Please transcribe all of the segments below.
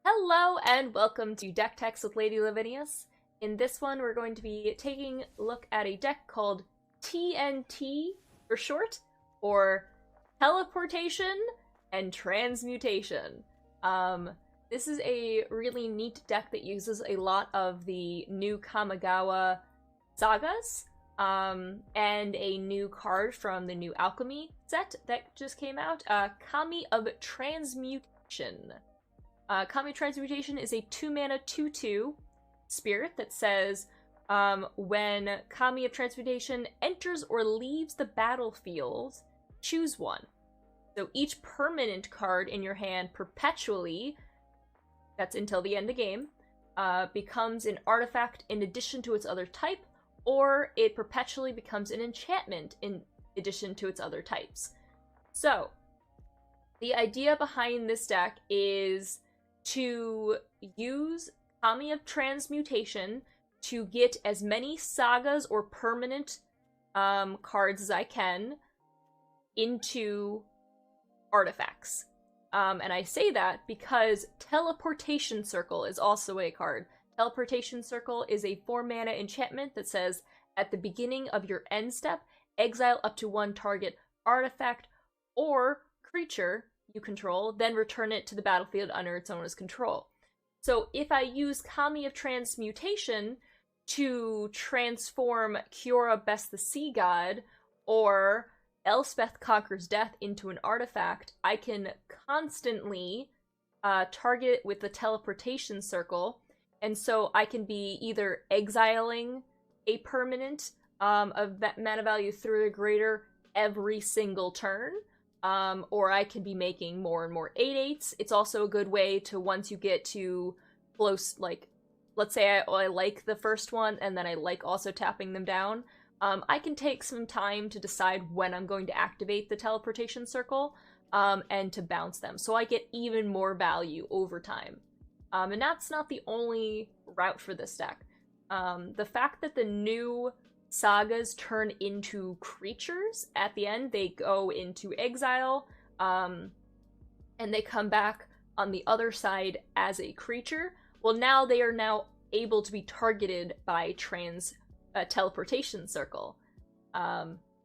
Hello and welcome to Deck Techs with Lady Lavinias. In this one, we're going to be taking a look at a deck called TNT for short, or Teleportation and Transmutation. This is a really neat deck that uses a lot of the new Kamigawa Sagas, and a new card from the new Alchemy set that just came out, Kami of Transmutation. Kami Transmutation is a 2-mana 2/2 spirit that says, when Kami of Transmutation enters or leaves the battlefield, choose one. So each permanent card in your hand perpetually, that's until the end of the game, becomes an artifact in addition to its other type, or it perpetually becomes an enchantment in addition to its other types. So, the idea behind this deck is to use Kami of Transmutation to get as many sagas or permanent cards as I can into artifacts. And I say that because Teleportation Circle is also a card. Teleportation Circle is a 4-mana enchantment that says, at the beginning of your end step, exile up to one target artifact or creature you control, then return it to the battlefield under its owner's control. So if I use Kami of Transmutation to transform Kiora Best the Sea God or Elspeth Conquers Death into an artifact, I can constantly target it with the Teleportation Circle, and so I can be either exiling a permanent of that mana value through the greater every single turn, or I can be making more and more 8/8s. It's also a good way to, once you get to close, like, let's say I like the first one, and then I like also tapping them down, I can take some time to decide when I'm going to activate the Teleportation Circle, and to bounce them, so I get even more value over time. And that's not the only route for this deck. The fact that the new sagas turn into creatures at the end, they go into exile, and they come back on the other side as a creature. Well, now they are now able to be targeted by Teleportation Circle.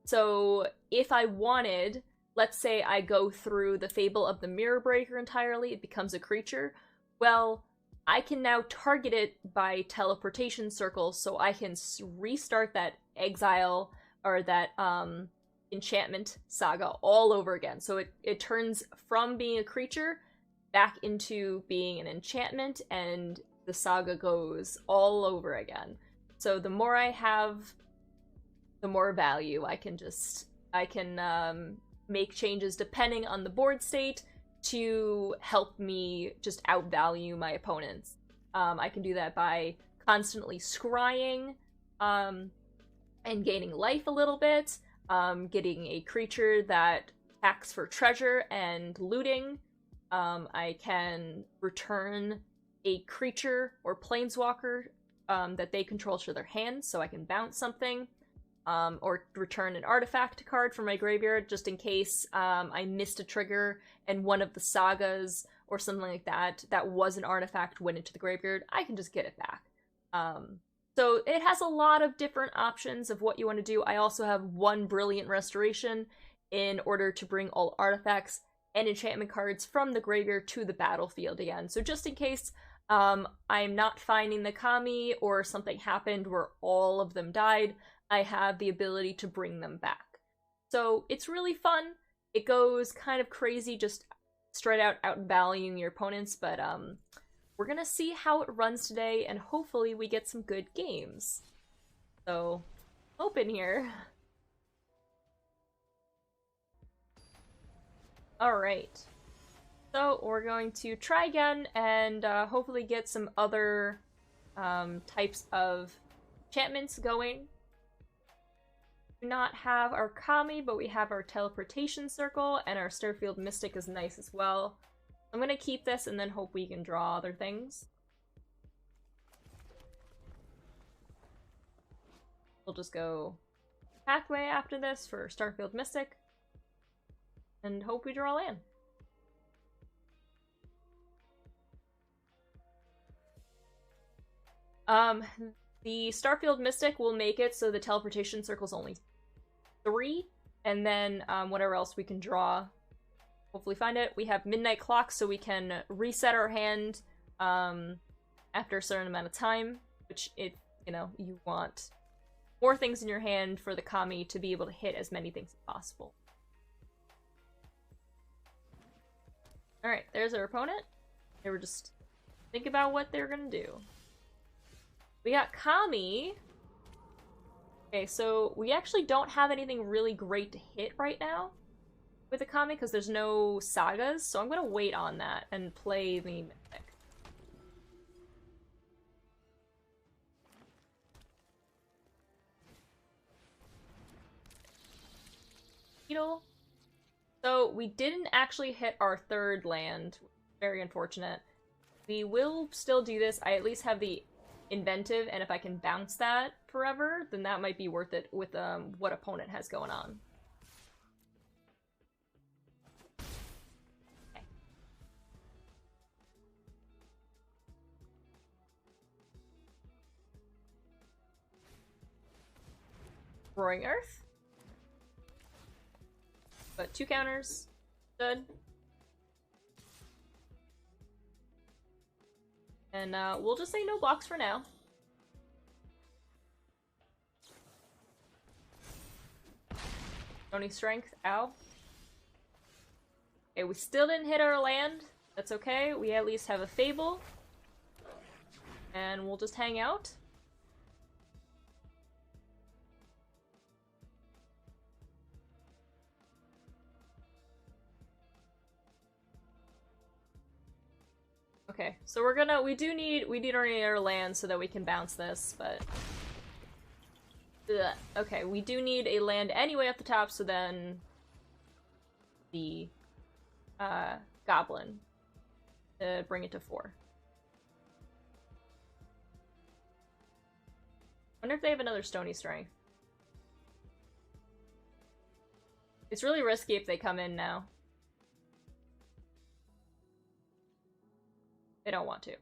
So if I wanted, let's say I go through the Fable of the Mirror Breaker entirely, it becomes a creature, well, I can now target it by Teleportation Circle, so I can restart that exile, or that enchantment saga all over again. So it turns from being a creature back into being an enchantment, and the saga goes all over again. So the more I have, the more value I can make changes depending on the board state to help me just outvalue my opponents. I can do that by constantly scrying, and gaining life a little bit, getting a creature that attacks for treasure and looting. I can return a creature or planeswalker that they control to their hand, so I can bounce something. Or return an artifact card from my graveyard, just in case I missed a trigger and one of the sagas or something like that was an artifact went into the graveyard. I can just get it back. So it has a lot of different options of what you want to do. I also have one Brilliant Restoration in order to bring all artifacts and enchantment cards from the graveyard to the battlefield again. So just in case I'm not finding the Kami, or something happened where all of them died, I have the ability to bring them back. So it's really fun. It goes kind of crazy, just straight out outvaluing your opponents, but we're gonna see how it runs today, and hopefully we get some good games. So, open here. Alright. So, we're going to try again, and hopefully get some other types of enchantments going. Not have our Kami, but we have our Teleportation Circle, and our Starfield Mystic is nice as well. I'm gonna keep this and then hope we can draw other things. We'll just go Pathway after this for Starfield Mystic, and hope we draw land. Um, the Starfield Mystic will make it so the teleportation circle's only 3, and then whatever else we can draw, hopefully find it. We have Midnight Clock, so we can reset our hand after a certain amount of time, which you want more things in your hand for the Kami to be able to hit as many things as possible. Alright, there's our opponent. They were just think about what they're gonna do. We got Kami. Okay, so we actually don't have anything really great to hit right now with the Kami because there's no Sagas, so I'm gonna wait on that and play the Mythic. Beetle. So we didn't actually hit our 3rd land. Very unfortunate. We will still do this. I at least have the Inventive, and if I can bounce that forever, then that might be worth it with what opponent has going on. Okay. Roaring Earth. But 2 counters. Good. And we'll just say no blocks for now. Stony Strength, ow. Okay, we still didn't hit our land. That's okay, we at least have a Fable. And we'll just hang out. Okay, so we need our land so that we can bounce this, but... Ugh. Okay, we do need a land anyway at the top, so then... the... Goblin. To bring it to 4. Wonder if they have another Stony Strength. It's really risky if they come in now. They don't want to.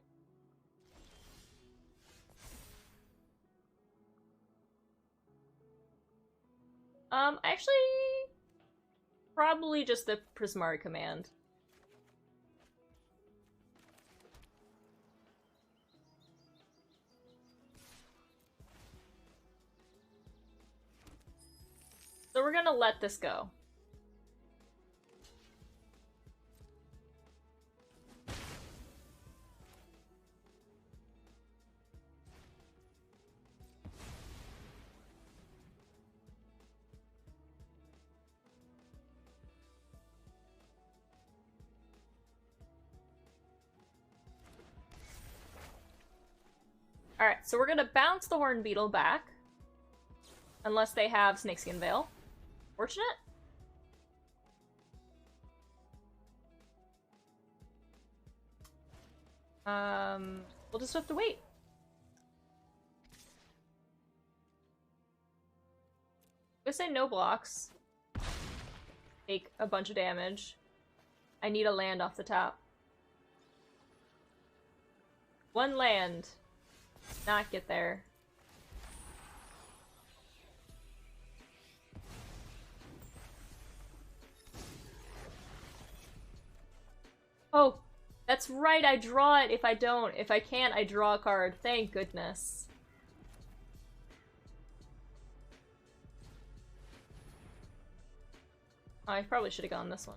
Actually, probably just the Prismari command. So we're gonna let this go. Alright, so we're gonna bounce the Horned Beetle back. Unless they have Snakeskin Veil. Fortunate? We'll just have to wait. I'm gonna say no blocks. Take a bunch of damage. I need a land off the top. 1 land. Not get there. Oh, that's right, I draw it if I don't. If I can't, I draw a card. Thank goodness. Oh, I probably should have gone this one.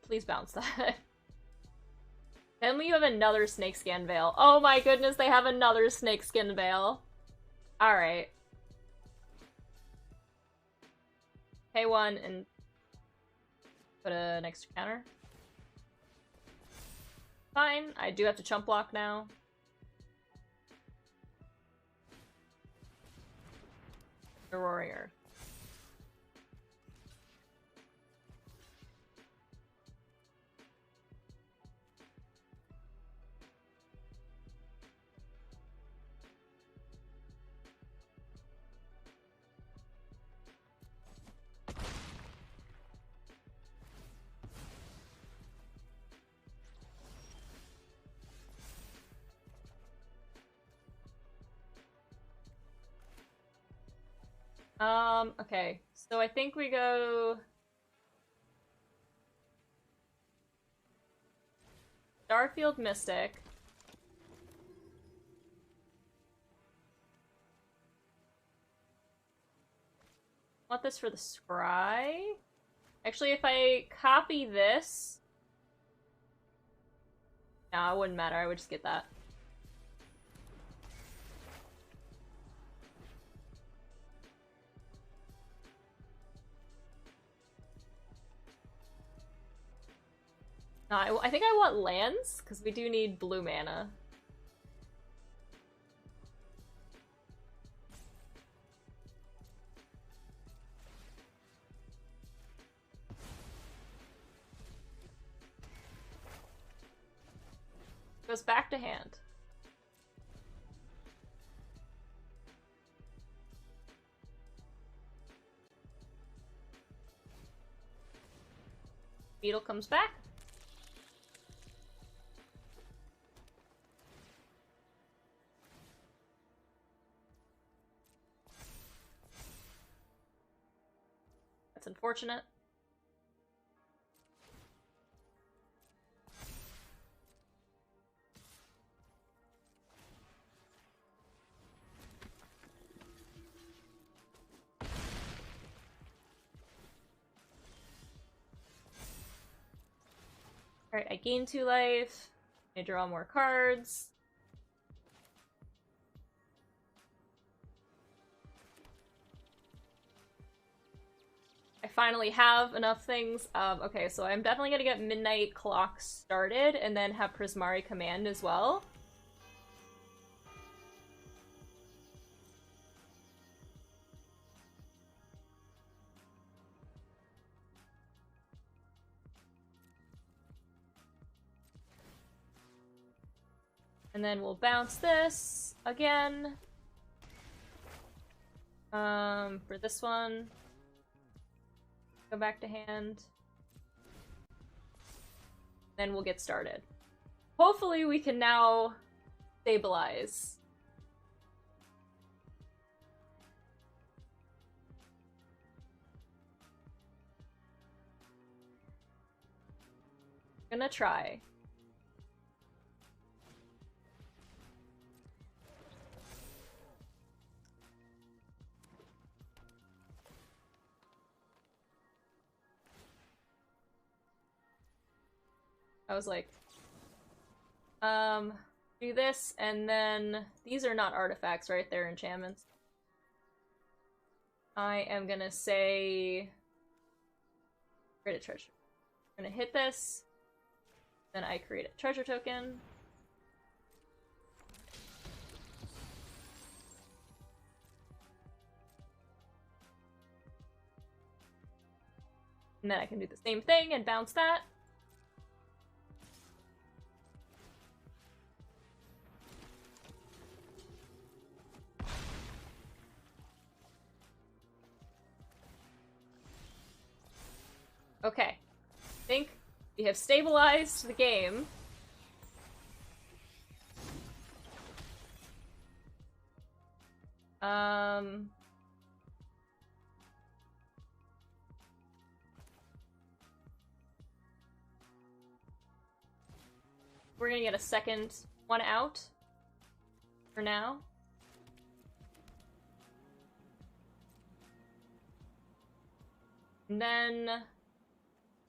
Please bounce that. Then we have another Snakeskin Veil. Oh my goodness, they have another Snakeskin Veil. Alright. Pay 1 and put an extra counter. Fine, I do have to chump block now. The Roaring Earth. Okay. So I think we go... Starfield Mystic. Want this for the scry? Actually, if I copy this... No, it wouldn't matter. I would just get that. No, I think I want lands, because we do need blue mana. Goes back to hand. Beetle comes back. That's unfortunate. Alright, I gain 2 life. I draw more cards. I finally have enough things. Okay, so I'm definitely gonna get Midnight Clock started and then have Prismari Command as well. And then we'll bounce this again. For this one, go back to hand. Then we'll get started. Hopefully we can now stabilize. Gonna try. I was like, do this, and then these are not artifacts, right? They're enchantments. I am gonna say, create a treasure. I'm gonna hit this, then I create a treasure token. And then I can do the same thing and bounce that. Okay. I think we have stabilized the game. We're gonna get a second one out for now. And then I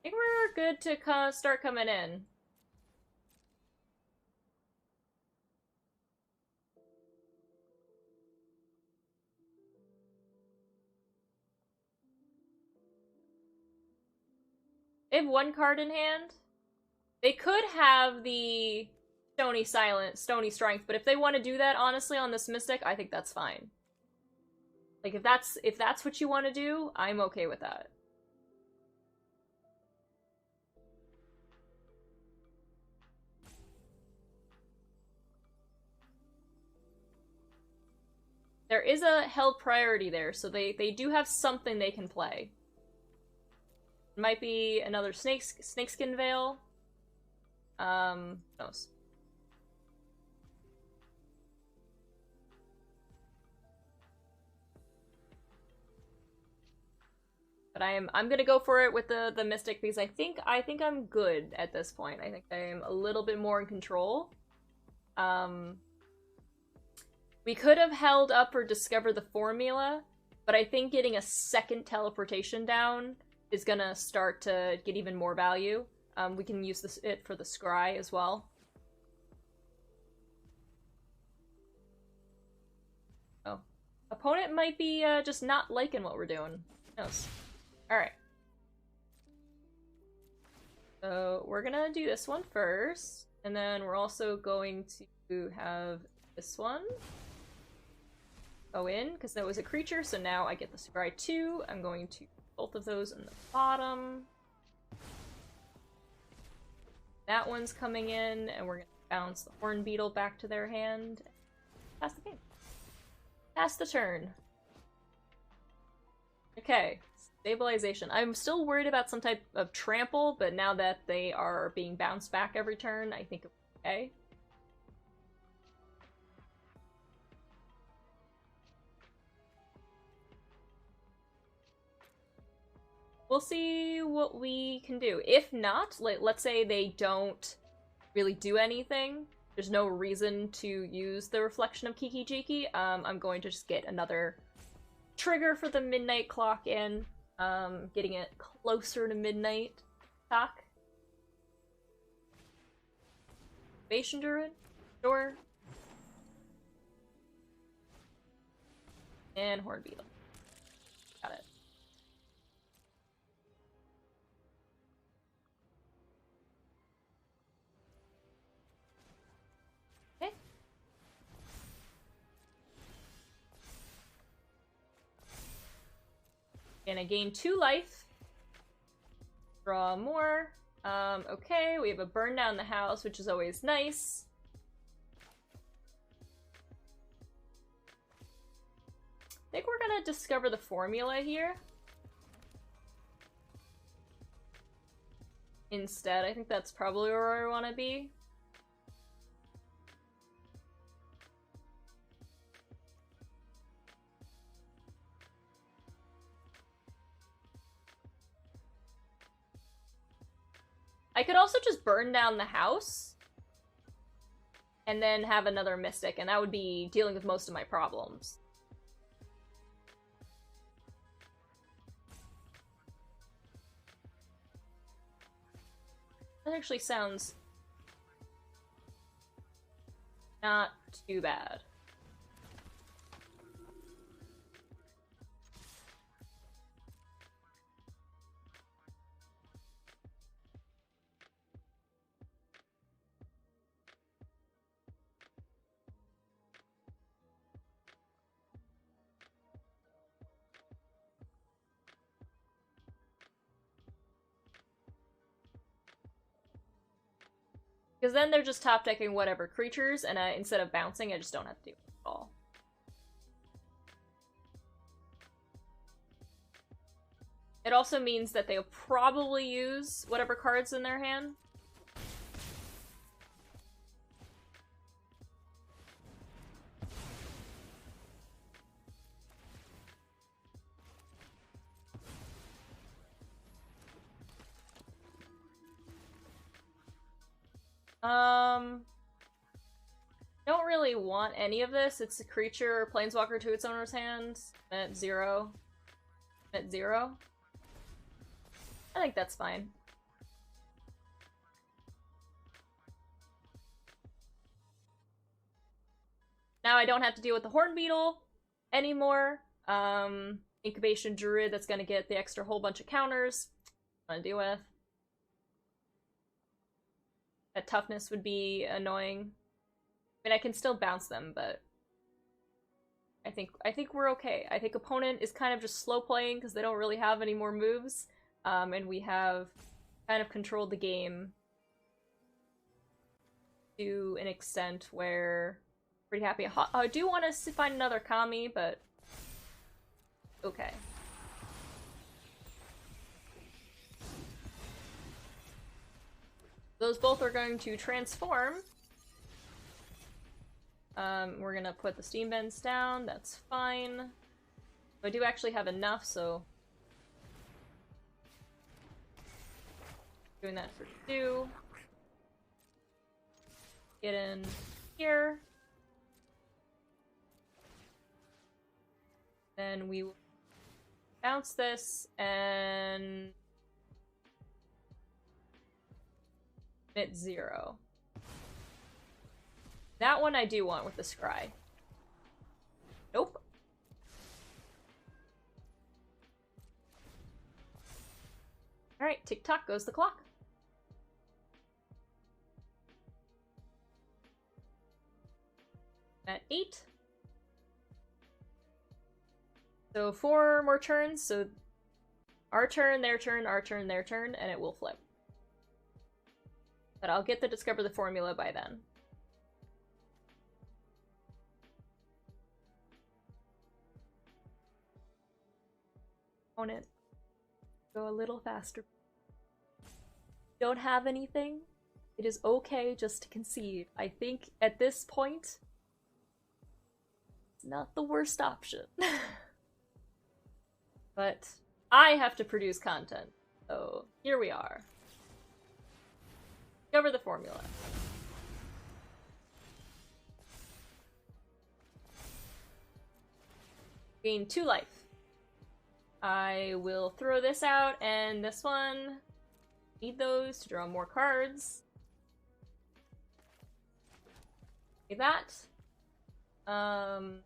think we're good to start coming in. They have 1 card in hand. They could have the Stony Strength, but if they want to do that, honestly, on this Mystic, I think that's fine. Like, if that's what you want to do, I'm okay with that. There is a held priority there, so they do have something they can play. It might be another Snakeskin Veil. Who knows? But I'm gonna go for it with the Mystic because I think I'm good at this point. I think I'm a little bit more in control. We could have held up or discovered the formula, but I think getting a second teleportation down is gonna start to get even more value. We can use it for the scry as well. Oh. Opponent might be just not liking what we're doing. Who knows? Alright. So we're gonna do this one first, and then we're also going to have this one go in, because that was a creature, so now I get the scry too. I'm going to put both of those in the bottom. That one's coming in, and we're gonna bounce the horn beetle back to their hand. Pass the game. Pass the turn. Okay, stabilization. I'm still worried about some type of trample, but now that they are being bounced back every turn, I think it's okay. We'll see what we can do. If not, let's say they don't really do anything, there's no reason to use the reflection of Kiki Jiki, I'm going to just get another trigger for the midnight clock in, getting it closer to midnight clock. Incubation Druid? Sure. And Horn Beetle. Got it. Okay. And I gain 2 life. Draw more. Okay, we have a burn down the house, which is always nice. I think we're gonna discover the formula here. Instead, I think that's probably where I want to be. I could also just burn down the house and then have another Mystic, and that would be dealing with most of my problems. That actually sounds not too bad. Because then they're just top decking whatever creatures, and instead of bouncing, I just don't have to do it at all. It also means that they'll probably use whatever cards in their hand. Don't really want any of this. It's a creature, planeswalker to its owner's hand, at 0. At 0. I think that's fine. Now I don't have to deal with the Horn Beetle anymore. Incubation Druid that's gonna get the extra whole bunch of counters. I'm gonna deal with. That toughness would be annoying. I mean, I can still bounce them, but I think we're okay. I think opponent is kind of just slow playing because they don't really have any more moves, and we have kind of controlled the game to an extent where I'm pretty happy. I do want to find another Kami, but okay. Those both are going to transform. We're gonna put the steam vents down, that's fine. I do actually have enough, so Doing that for 2. Get in here. Then we will bounce this and hit 0. That one I do want with the scry. Nope. Alright, tick-tock goes the clock. At 8. So 4 more turns, so our turn, their turn, our turn, their turn, and it will flip. But I'll get to discover the formula by then. Opponent. Go a little faster. Don't have anything. It is okay just to concede. I think at this point, it's not the worst option. But I have to produce content, so here we are. Discover the formula. Gain 2 life. I will throw this out, and this one. Need those to draw more cards. Like that. I'll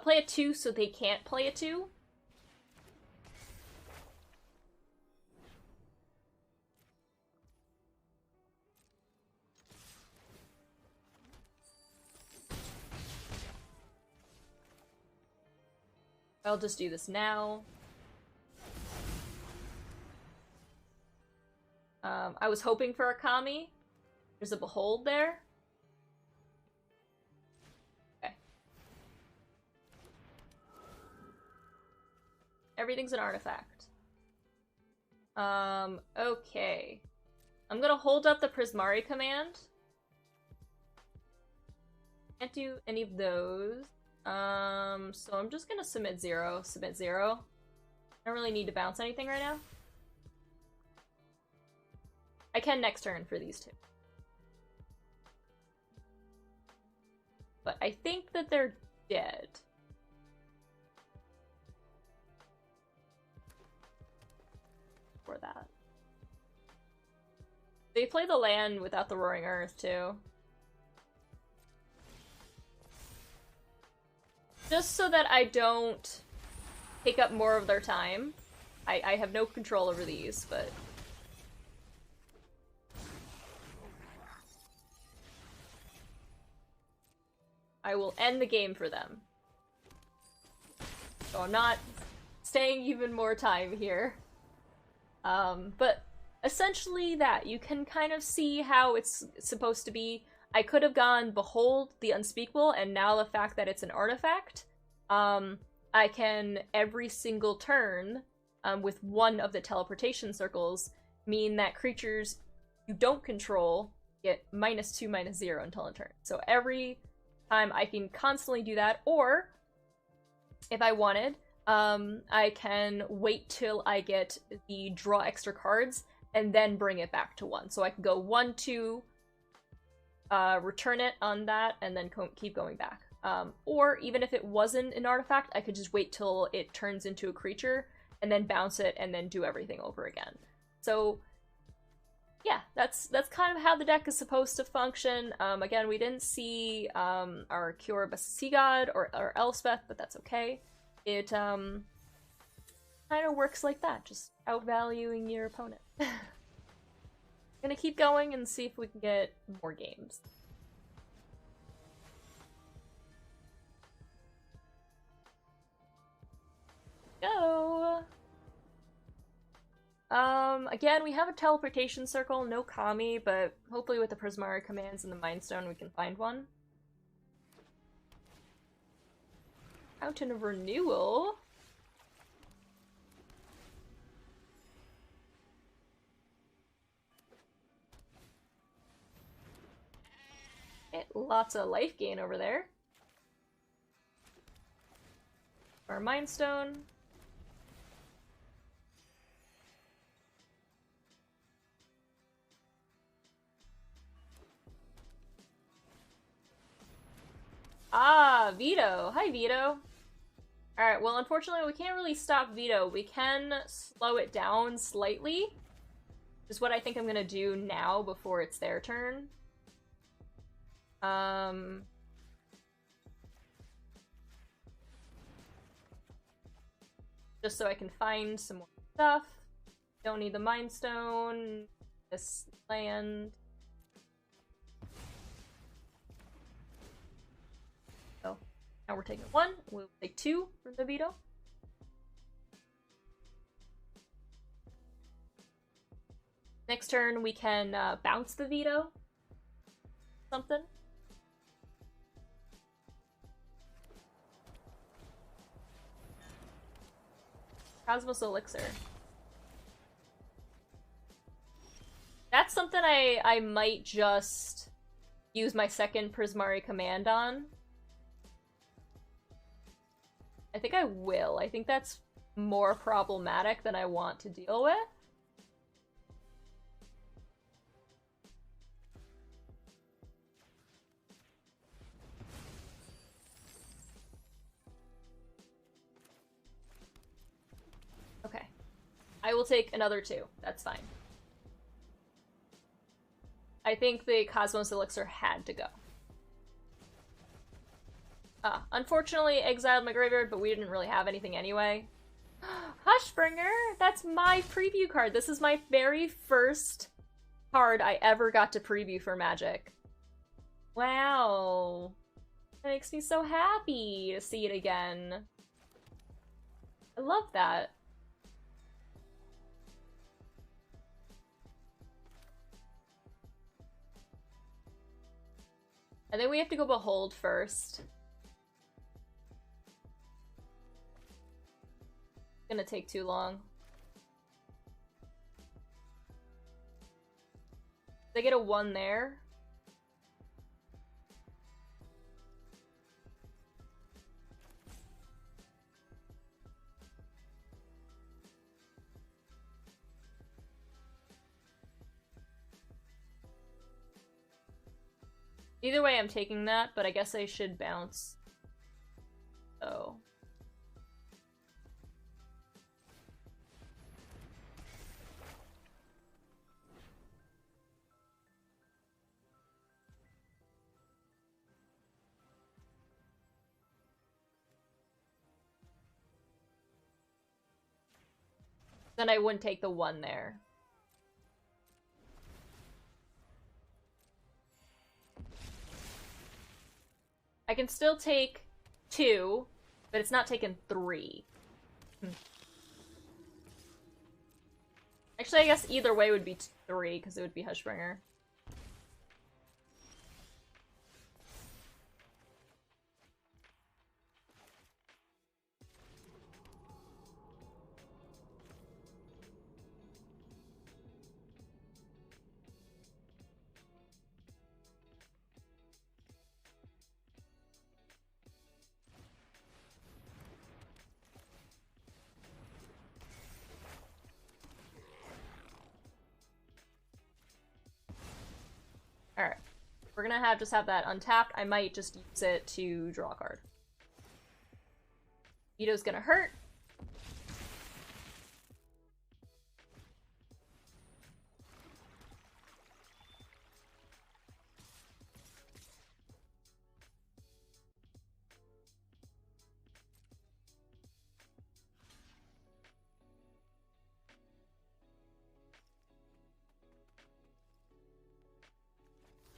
play a 2 so they can't play a 2. I'll just do this now. I was hoping for a Kami. There's a Behold there. Okay. Everything's an artifact. Okay. I'm gonna hold up the Prismari command. Can't do any of those. So I'm just gonna submit 0. Submit 0. I don't really need to bounce anything right now. I can next turn for these 2. But I think that they're dead. For that. They play the land without the Roaring Earth, too. Just so that I don't take up more of their time. I have no control over these, but... I will end the game for them. So I'm not staying even more time here. But essentially that. You can kind of see how it's supposed to be. I could have gone Behold the Unspeakable, and now the fact that it's an artifact, I can, every single turn, with one of the teleportation circles, mean that creatures you don't control get -2, -0 until a turn. So every time I can constantly do that, or if I wanted, I can wait till I get the draw extra cards and then bring it back to 1. So I can go 1, 2, return it on that, and then keep going back. Or even if it wasn't an artifact, I could just wait till it turns into a creature and then bounce it and then do everything over again. So yeah, that's kind of how the deck is supposed to function. Again, we didn't see our Cure Sea-God or Elspeth, but that's okay. It kind of works like that, just outvaluing your opponent. Gonna keep going and see if we can get more games. Go! Again, we have a teleportation circle, no Kami, but hopefully with the Prismari commands and the Mind Stone we can find one. Fountain of Renewal? Lots of life gain over there. Our Mind Stone. Ah, Vito. Hi, Vito. Alright, well, unfortunately, we can't really stop Vito. We can slow it down slightly. Is what I think I'm gonna do now before it's their turn. Just so I can find some more stuff. Don't need the Mind Stone. This land. So, now we're taking 1. We'll take 2 from the Vito. Next turn, we can bounce the Vito. Something. Cosmos Elixir. That's something I might just use my second Prismari command on. I think I will. I think that's more problematic than I want to deal with. Okay. I will take another 2. That's fine. I think the Cosmos Elixir had to go. Unfortunately, exiled my graveyard, but we didn't really have anything anyway. Hushbringer! That's my preview card. This is my very first card I ever got to preview for Magic. Wow. That makes me so happy to see it again. I love that. I think we have to go Behold first. It's gonna take too long. They get a 1 there. Either way, I'm taking that, but I guess I should bounce. So. Then I wouldn't take the 1 there. I can still take 2, but it's not taking 3. Actually, I guess either way would be 3, because it would be Hushbringer. Alright. We're gonna just have that untapped. I might just use it to draw a card. Vito's gonna hurt.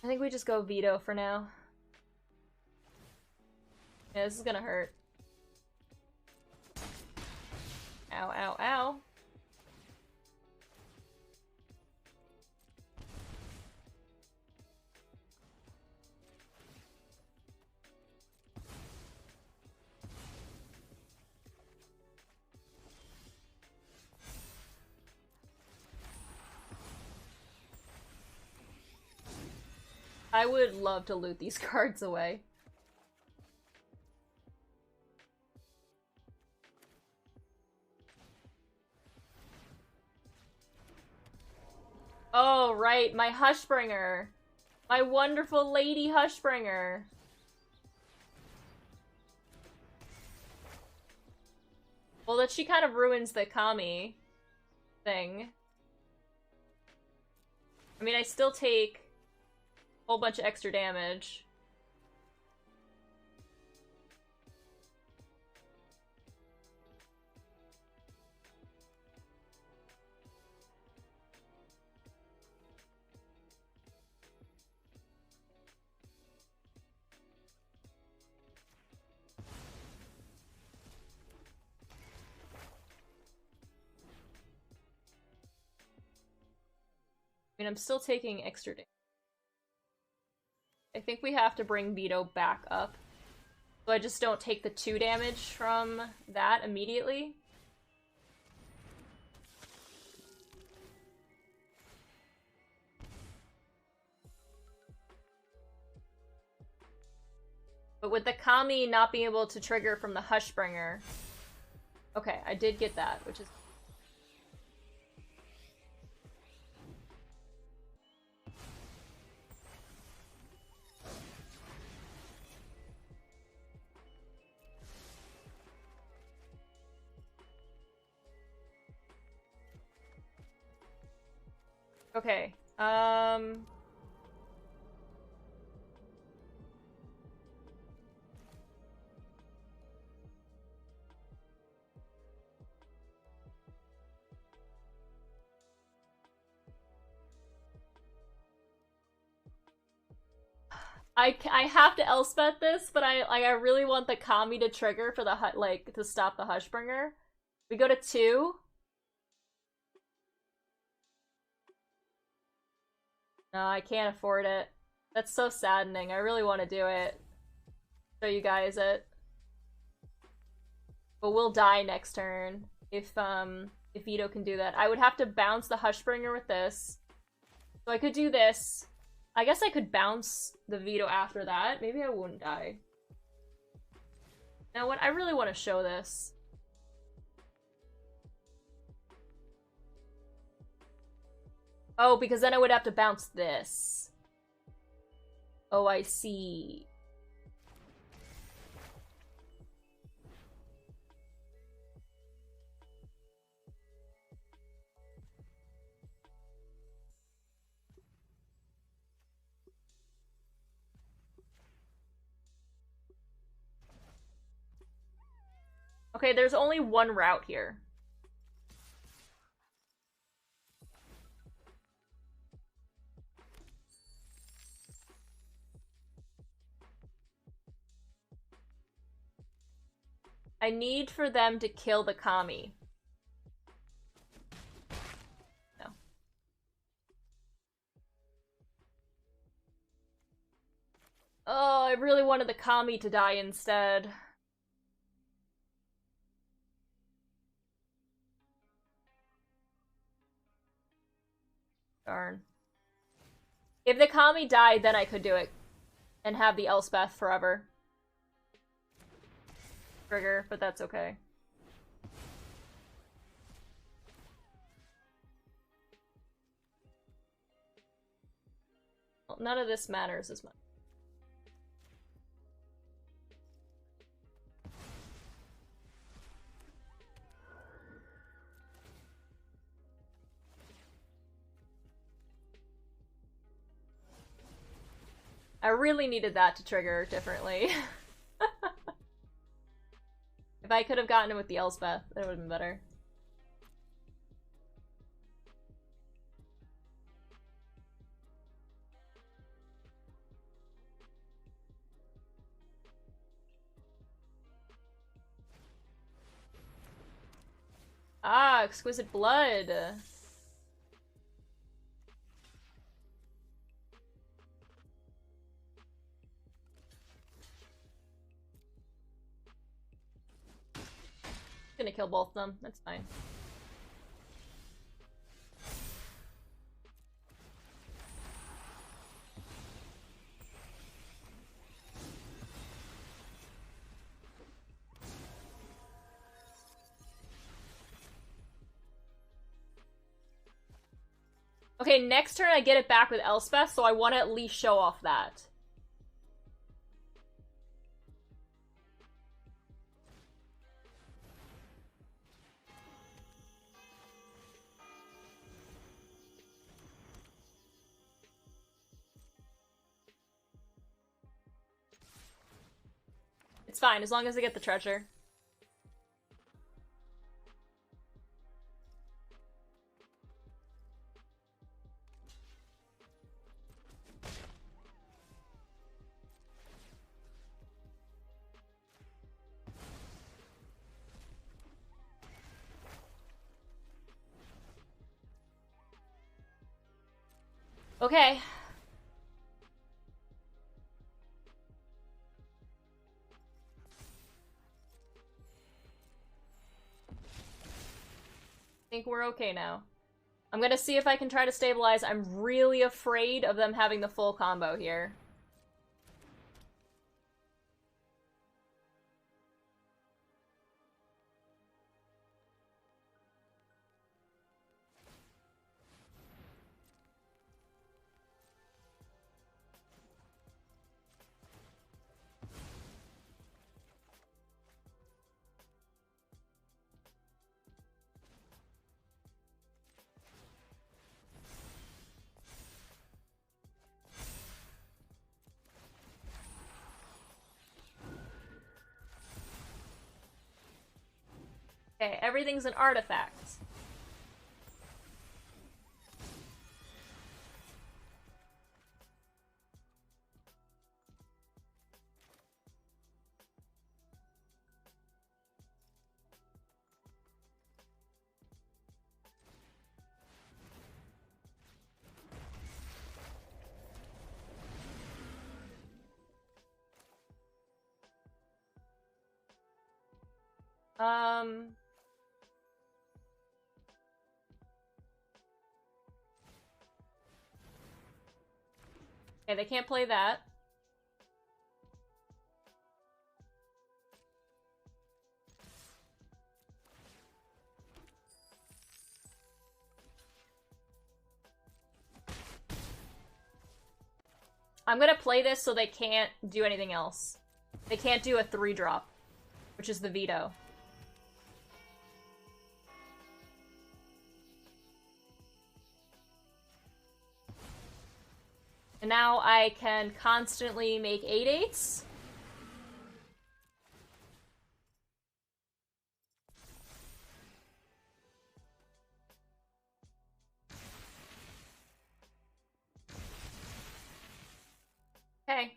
I think we just go Vito for now. Yeah, this is gonna hurt. Ow, ow, ow. I would love to loot these cards away. Oh, right, my Hushbringer. My wonderful Lady Hushbringer. Well, that she kind of ruins the Kami thing. I mean, I still take a whole bunch of extra damage. I mean, I'm still taking extra damage. I think we have to bring Vito back up. So I just don't take the 2 damage from that immediately. But with the Kami not being able to trigger from the Hushbringer... Okay, I did get that, which is... Okay, I have to Elspeth this, but I really want the Kami to trigger for the to stop the Hushbringer. We go to 2. No, I can't afford it. That's so saddening. I really want to do it. Show you guys it. But we'll die next turn if Vito can do that. I would have to bounce the Hushbringer with this. So I could do this. I guess I could bounce the Vito after that. Maybe I wouldn't die. Now what? I really want to show this. Oh, because then I would have to bounce this. Oh, I see. Okay, there's only one route here. I need for them to kill the Kami. No. Oh, I really wanted the Kami to die instead. Darn. If the Kami died, then I could do it. And have the Elspeth forever. Trigger, but that's okay. Well, none of this matters as much. I really needed that to trigger differently. If I could have gotten it with the Elspeth, it would have been better. Ah, exquisite blood. Gonna kill both of them. That's fine. Okay, next turn I get it back with Elspeth, so I want to at least show off that. It's fine, as long as I get the treasure. Okay. I think we're okay now. I'm gonna see if I can try to stabilize. I'm really afraid of them having the full combo here. Okay, everything's an artifact. Okay, they can't play that. I'm gonna play this so they can't do anything else. They can't do a 3-drop, which is the veto. And now I can constantly make 8/8s. Okay.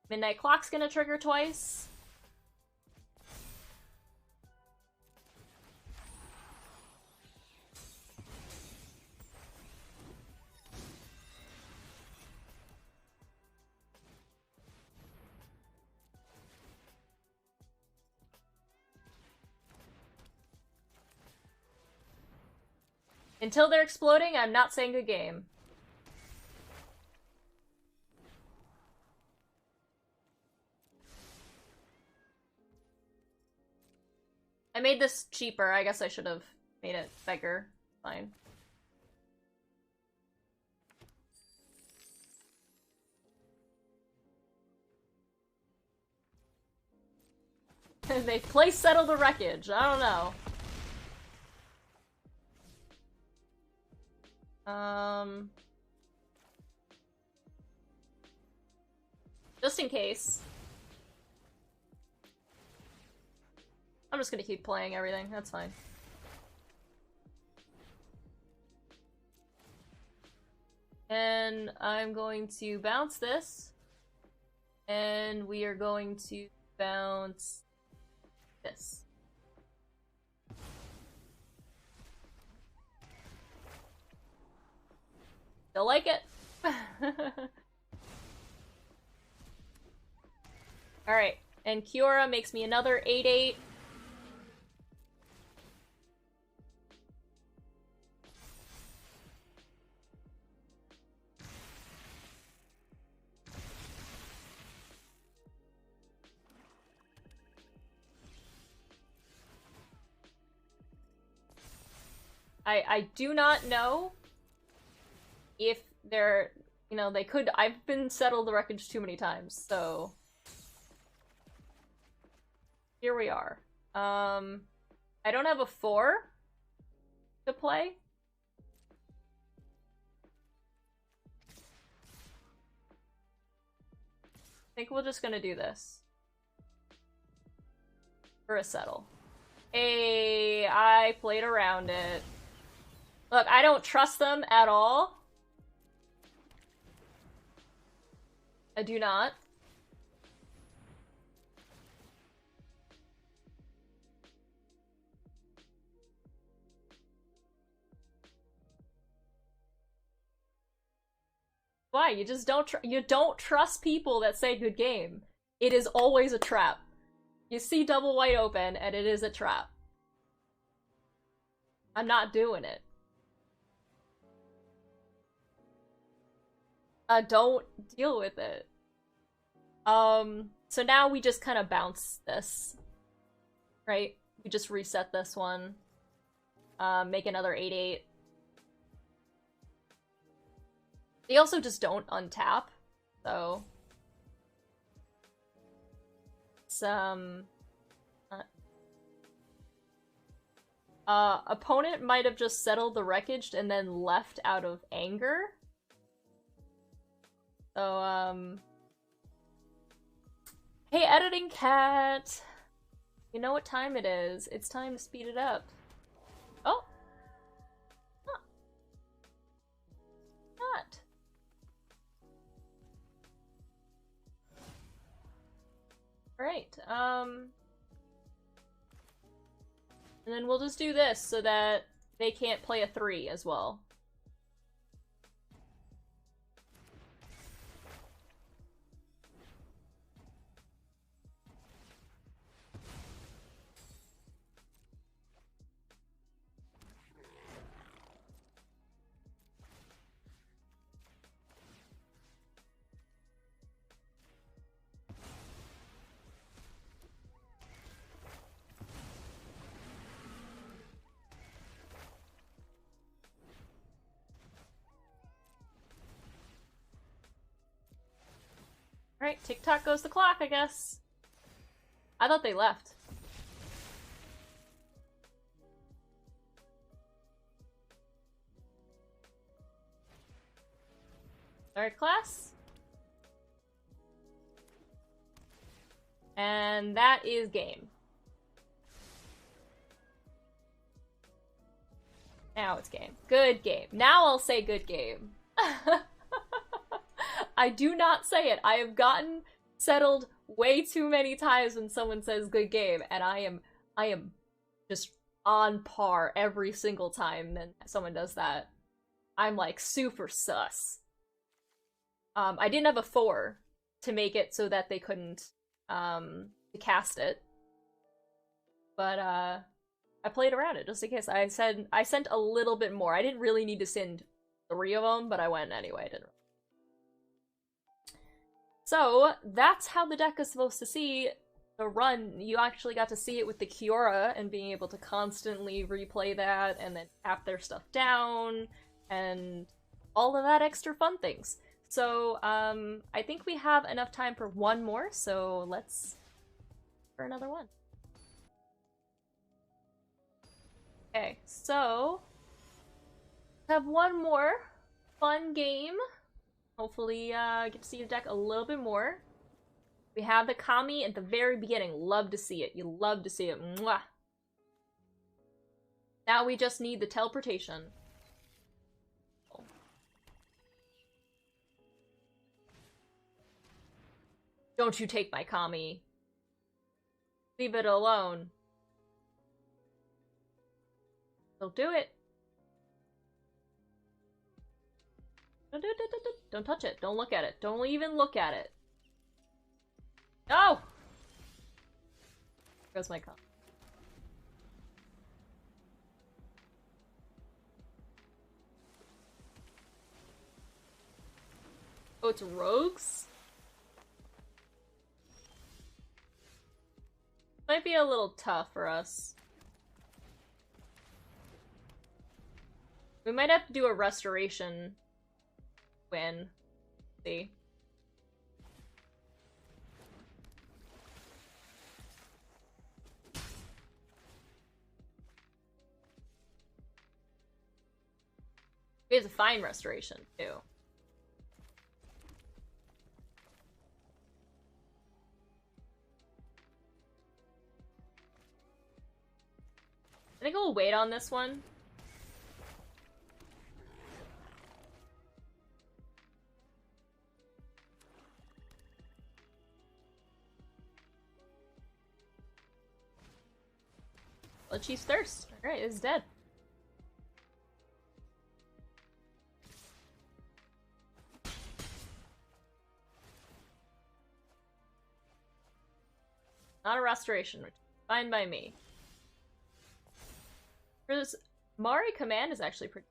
Midnight Clock's gonna trigger twice. Until they're exploding, I'm not saying good game. I made this cheaper. I guess I should have made it bigger. Fine. They play Settle the Wreckage. I don't know. Just in case. I'm just gonna keep playing everything. That's fine. And I'm going to bounce this. And we are going to bounce this. Still like it. Alright, and Kiora makes me another 8/8. I do not know if they're, you know, they could. I've been Settled the Wreckage too many times, so here we are. I don't have a 4 to play. I think we're just gonna do this. For a settle. Hey, I played around it. Look, I don't trust them at all. I do not. Why? You just don't trust people that say good game. It is always a trap. You see double white open, and it is a trap. I'm not doing it. Don't deal with it. So now we just kind of bounce this. Right? We just reset this one. Make another 8/8. They also just don't untap, so... It's, opponent might have just settled the wreckage and then left out of anger. So, Hey, editing cat! You know what time it is. It's time to speed it up. Oh! Huh. Not. Alright, and then we'll just do this so that they can't play a 3 as well. Alright, tick-tock goes the clock, I guess. I thought they left. Alright, class. And that is game. Now it's game. Good game. Now I'll say good game. I do not say it. I have gotten settled way too many times when someone says good game, and I am just on par every single time that someone does that. I'm like super sus. I didn't have a 4 to make it so that they couldn't cast it. But I played around it just in case. I sent a little bit more. I didn't really need to send 3 of them, but I went anyway. I didn't. So, that's how the deck is supposed to see the run. You actually got to see it with the Kiora and being able to constantly replay that and then tap their stuff down and all of that extra fun things. So, I think we have enough time for one more, so let's for another one. Okay, so have one more fun game. Hopefully, get to see the deck a little bit more. We have the Kami at the very beginning. Love to see it. You love to see it. Mwah! Now we just need the teleportation. Don't you take my Kami. Leave it alone. They'll do it. Don't touch it. Don't look at it. Don't even look at it. No! Where's my Kami? Oh, it's rogues? Might be a little tough for us. We might have to do a restoration win. See. He has a fine restoration, too. I think I'll wait on this one. Let's use Thirst. Alright, it's dead. Not a restoration, which is fine by me. This Mari command is actually pretty.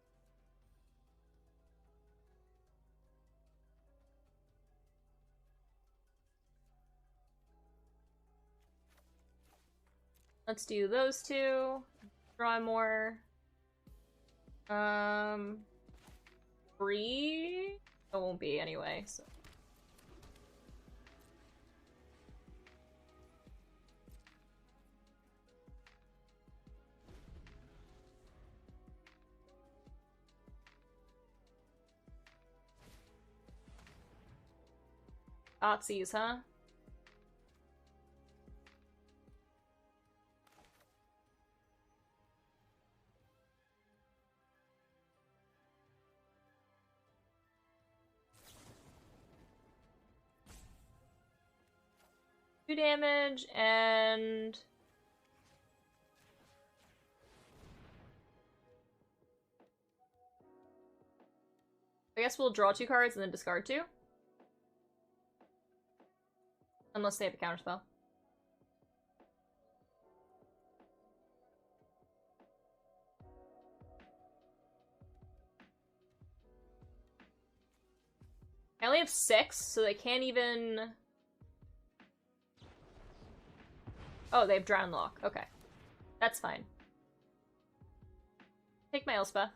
Let's do those two. Draw more. Free? It won't be anyway, so. Autsies, huh? Two damage and I guess we'll draw 2 cards and then discard 2. Unless they have a counterspell. I only have 6, so they can't even... Oh, they have Drown Lock. Okay. That's fine. Take my Elspeth.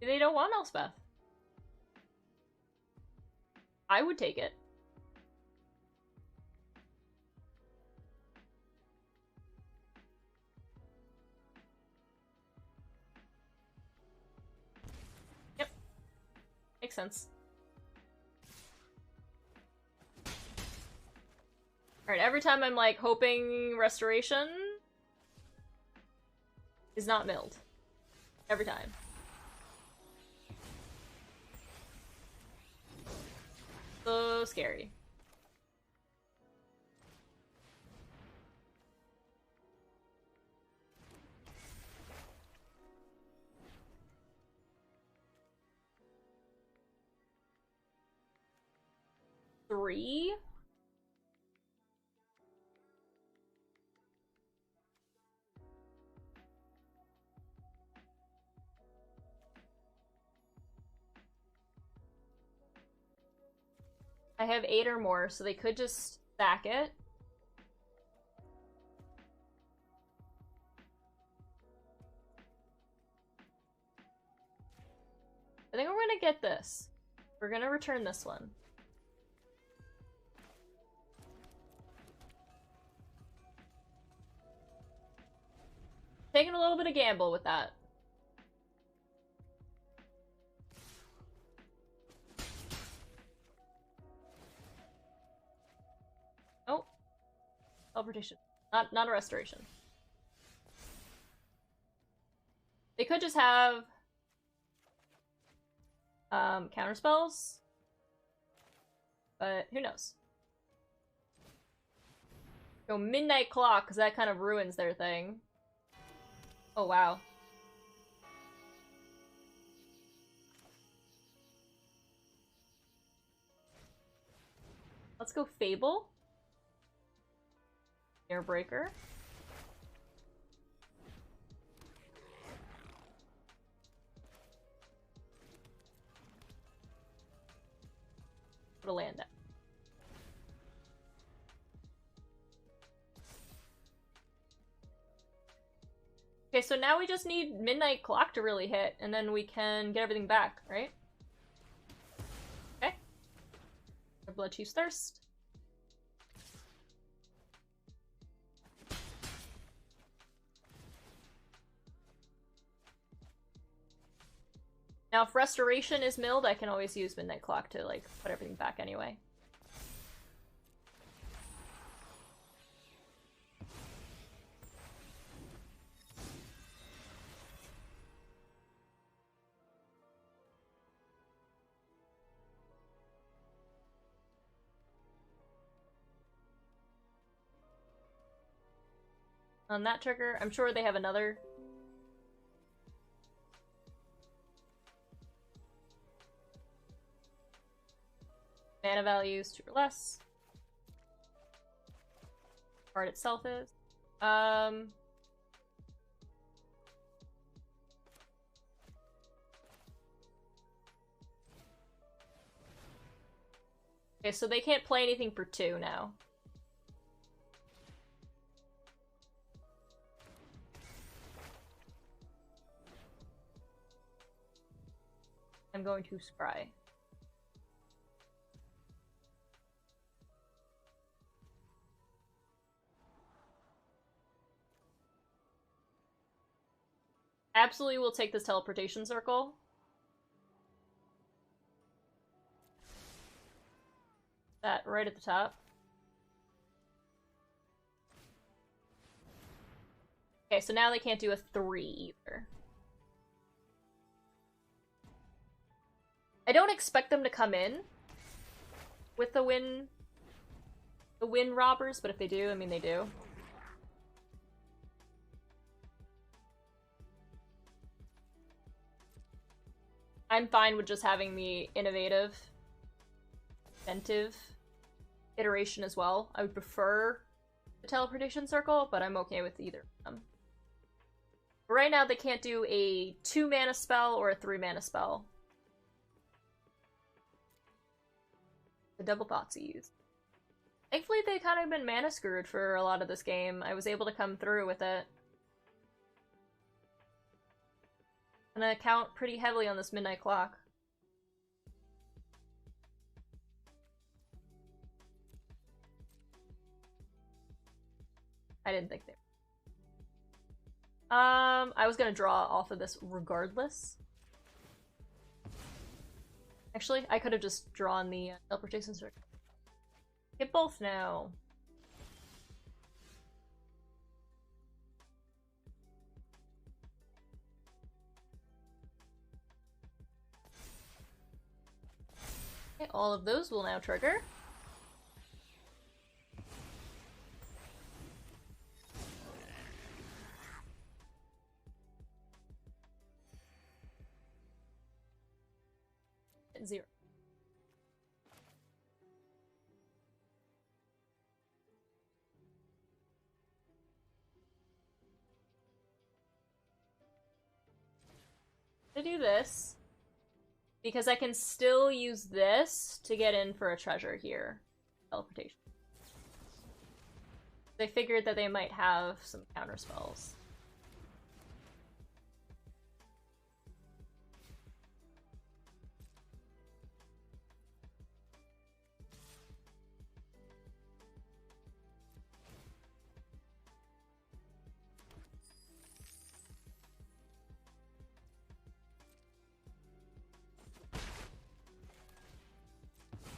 They don't want Elspeth. I would take it. Yep. Makes sense. Alright, every time I'm like hoping restoration is not milled. Every time. So scary. Three? I have 8 or more, so they could just stack it. I think we're gonna get this. We're gonna return this one. Taking a little bit of gamble with that. Oh. Teleportation. Not a restoration. They could just have counterspells. But who knows? Go Midnight Clock, because that kind of ruins their thing. Oh, wow. Let's go Fable. Airbreaker. Put a land down. Okay, so now we just need Midnight Clock to really hit, and then we can get everything back, right? Okay. Blood Chief's Thirst. Now, if Restoration is milled, I can always use Midnight Clock to, like, put everything back anyway. On that trigger, I'm sure they have another. Mana values 2 or less. Card itself is. Okay, so they can't play anything for 2 now. I'm going to scry. Absolutely will take this teleportation circle. That right at the top. Okay, so now they can't do a 3 either. I don't expect them to come in with the win robbers, but if they do, I mean they do. I'm fine with just having the inventive iteration as well. I would prefer the teleportation circle, but I'm okay with either of them. But right now they can't do a 2 mana spell or a 3 mana spell. The double Thoughtseize. Thankfully they kind of been mana screwed for a lot of this game. I was able to come through with it. I'm gonna count pretty heavily on this Midnight Clock. I didn't think they were. I was gonna draw off of this regardless. Actually, I could have just drawn the teleportation circle. Get both now. Okay, all of those will now trigger. At 0. To do this, because I can still use this to get in for a treasure here. Teleportation. They figured that they might have some counter spells.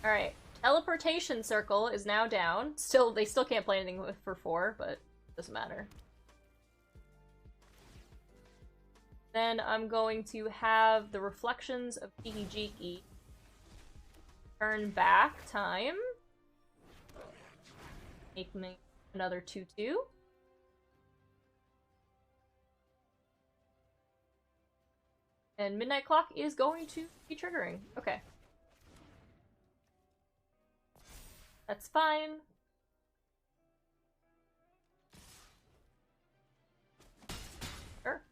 Alright, teleportation circle is now down. They still can't play anything for 4, but it doesn't matter. Then I'm going to have the reflections of Jiki Jiki turn back time. Make me another 2/2. And Midnight Clock is going to be triggering. Okay. That's fine. Sure.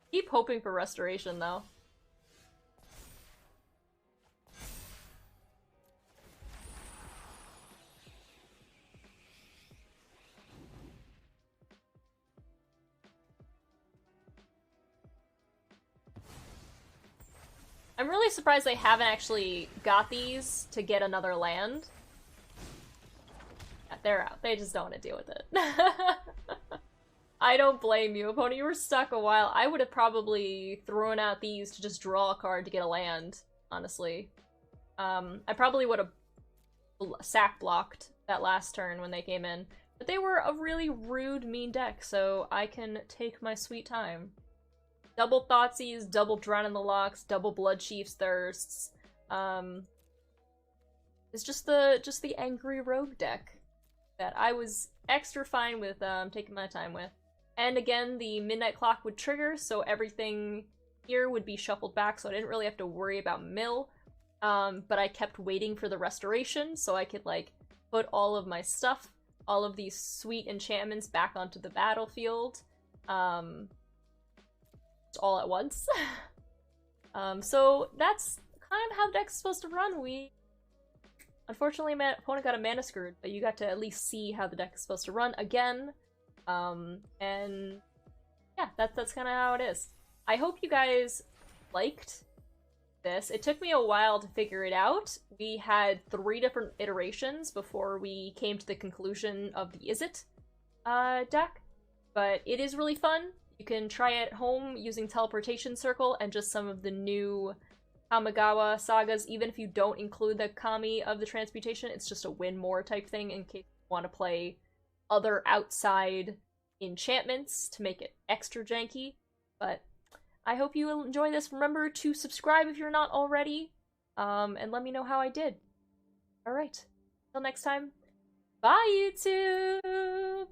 Keep hoping for restoration, though. I'm really surprised they haven't actually got these to get another land. Yeah, they're out. They just don't want to deal with it. I don't blame you. Opponent, you were stuck a while. I would have probably thrown out these to just draw a card to get a land, honestly. I probably would have sack blocked that last turn when they came in. But they were a really rude, mean deck, so I can take my sweet time. Double Thoughtseize, double Drown in the Locks, double Bloodchief's Thirsts. It's just the angry rogue deck that I was extra fine with taking my time with. And again, the Midnight Clock would trigger, so everything here would be shuffled back, so I didn't really have to worry about mill. But I kept waiting for the restoration, so I could, like, put all of my stuff, all of these sweet enchantments back onto the battlefield. All at once. So that's kind of how the deck's supposed to run. Unfortunately, my opponent got a mana screwed, but you got to at least see how the deck is supposed to run again. And yeah, that's kind of how it is. I hope you guys liked this. It took me a while to figure it out. We had 3 different iterations before we came to the conclusion of the Izzet deck, but it is really fun. You can try it at home using Teleportation Circle and just some of the new Kamigawa sagas. Even if you don't include the Kami of the Transmutation, it's just a win more type thing in case you want to play other outside enchantments to make it extra janky. But I hope you enjoy this. Remember to subscribe if you're not already, and let me know how I did. Alright, till next time, bye YouTube!